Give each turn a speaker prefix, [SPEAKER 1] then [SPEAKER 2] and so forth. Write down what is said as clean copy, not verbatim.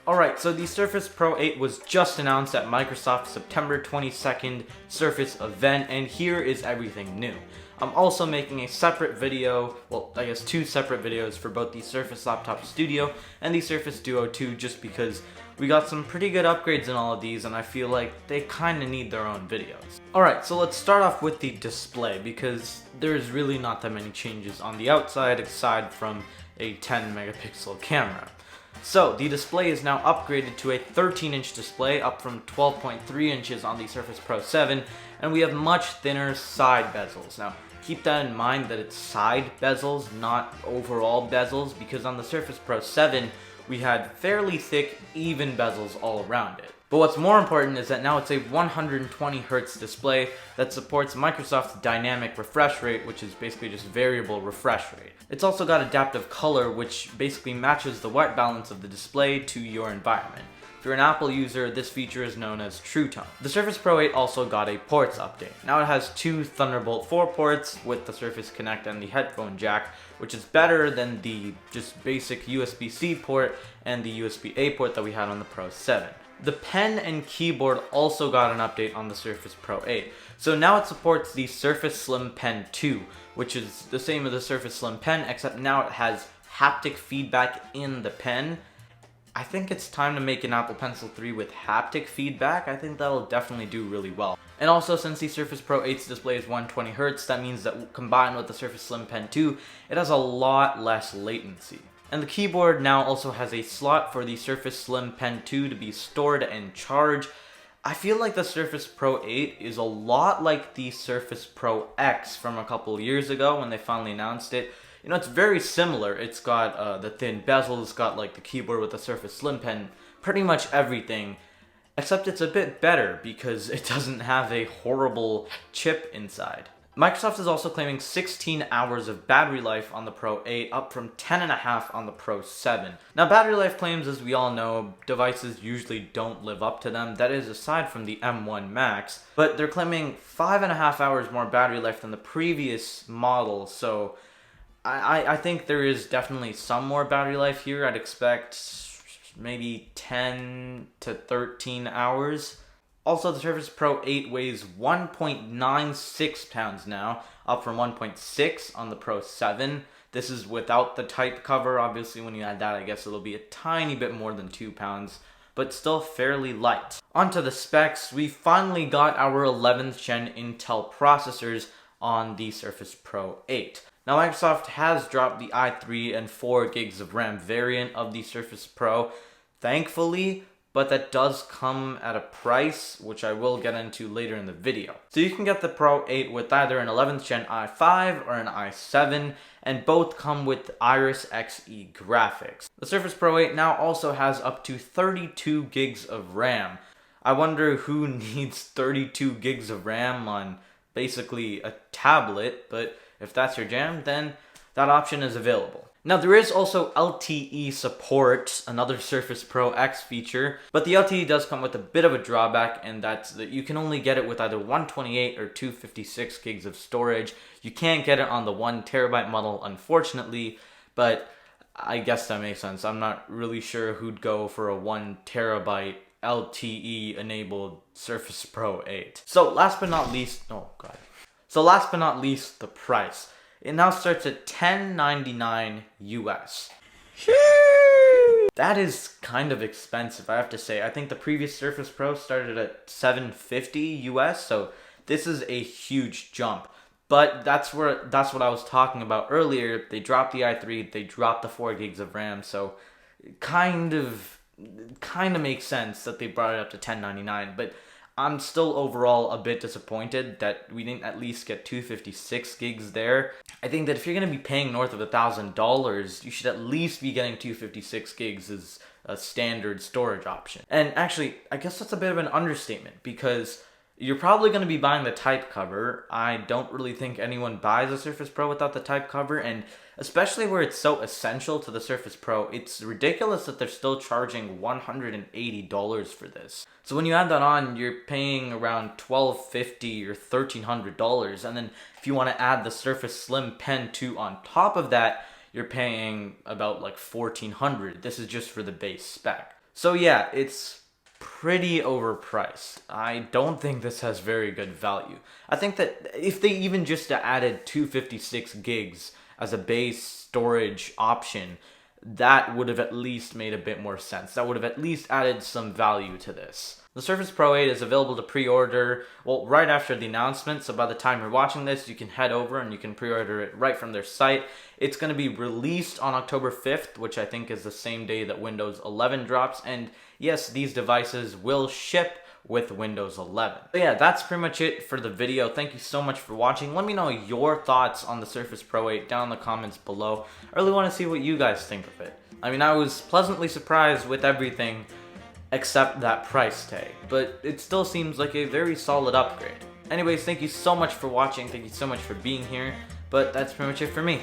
[SPEAKER 1] Alright, so the Surface Pro 8 was just announced at Microsoft's September 22nd Surface event, and here is everything new. I'm also making a separate video, well, I guess two separate videos for both the Surface Laptop Studio and the Surface Duo 2, just because we got some pretty good upgrades in all of these, and I feel like they kinda need their own videos. Alright, so let's start off with the display, because there's really not that many changes on the outside, aside from a 10 megapixel camera. So, the display is now upgraded to a 13-inch display, up from 12.3 inches on the Surface Pro 7, and we have much thinner side bezels. Now, keep that in mind that it's side bezels, not overall bezels, because on the Surface Pro 7, we had fairly thick, even bezels all around it. But what's more important is that now it's a 120Hz display that supports Microsoft's dynamic refresh rate, which is basically just variable refresh rate. It's also got adaptive color, which basically matches the white balance of the display to your environment. If you're an Apple user, this feature is known as True Tone. The Surface Pro 8 also got a ports update. Now it has two Thunderbolt 4 ports with the Surface Connect and the headphone jack, which is better than the just basic USB-C port and the USB-A port that we had on the Pro 7. The pen and keyboard also got an update on the Surface Pro 8. So now it supports the Surface Slim Pen 2, which is the same as the Surface Slim Pen, except now it has haptic feedback in the pen. I think it's time to make an Apple Pencil 3 with haptic feedback. I think that'll definitely do really well. And also, since the Surface Pro 8's display is 120Hz, that means that combined with the Surface Slim Pen 2, it has a lot less latency. And the keyboard now also has a slot for the Surface Slim Pen 2 to be stored and charged. I feel like the Surface Pro 8 is a lot like the Surface Pro X from a couple years ago when they finally announced it. You know, it's very similar. It's got the thin bezel, it's got like the keyboard with the Surface Slim Pen, pretty much everything. Except it's a bit better because it doesn't have a horrible chip inside. Microsoft is also claiming 16 hours of battery life on the Pro 8, up from 10.5 on the Pro 7. Now, battery life claims, as we all know, devices usually don't live up to them. That is aside from the M1 Max. But they're claiming 5.5 hours more battery life than the previous model, so I think there is definitely some more battery life here. I'd expect maybe 10 to 13 hours. Also, the Surface Pro 8 weighs 1.96 pounds now, up from 1.6 on the Pro 7. This is without the type cover. Obviously, when you add that, I guess it'll be a tiny bit more than 2 pounds, but still fairly light. Onto the specs, we finally got our 11th gen Intel processors on the Surface Pro 8. Now, Microsoft has dropped the i3 and 4 gigs of RAM variant of the Surface Pro, thankfully, but that does come at a price, which I will get into later in the video. So you can get the Pro 8 with either an 11th gen i5 or an i7, and both come with Iris Xe graphics. The Surface Pro 8 now also has up to 32 gigs of RAM. I wonder who needs 32 gigs of RAM on basically a tablet, but if that's your jam, then that option is available. Now, there is also LTE support, another Surface Pro X feature, but the LTE does come with a bit of a drawback, and that's that you can only get it with either 128 or 256 gigs of storage. You can't get it on the 1TB model, unfortunately, but I guess that makes sense. I'm not really sure who'd go for a 1TB LTE-enabled Surface Pro 8. So last but not least, the price. It now starts at $10.99 US. That is kind of expensive, I have to say. I think the previous Surface Pro started at $7.50 US, so this is a huge jump. But that's what I was talking about earlier. They dropped the i3, they dropped the 4 gigs of RAM, so it kind of makes sense that they brought it up to $10.99, but I'm still overall a bit disappointed that we didn't at least get 256 gigs there. I think that if you're going to be paying north of $1,000, you should at least be getting 256 gigs as a standard storage option. And actually, I guess that's a bit of an understatement, because you're probably going to be buying the type cover. I don't really think anyone buys a Surface Pro without the type cover, and especially where it's so essential to the Surface Pro, it's ridiculous that they're still charging $180 for this. So when you add that on, you're paying around $1,250 or $1,300, and then if you want to add the Surface Slim Pen 2 on top of that, you're paying about like $1,400. This is just for the base spec. So yeah, it's pretty overpriced. I don't think this has very good value. I think that if they even just added 256 gigs as a base storage option, that would have at least made a bit more sense. That would have at least added some value to this. The Surface Pro 8 is available to pre-order, well, right after the announcement, so by the time you're watching this, you can head over and you can pre-order it right from their site. It's going to be released on October 5th, which I think is the same day that Windows 11 drops, and yes, these devices will ship with Windows 11. So yeah, that's pretty much it for the video. Thank you so much for watching. Let me know your thoughts on the Surface Pro 8 down in the comments below. I really want to see what you guys think of it. I mean, I was pleasantly surprised with everything except that price tag, but it still seems like a very solid upgrade. Anyways, thank you so much for watching. Thank you so much for being here, but that's pretty much it for me.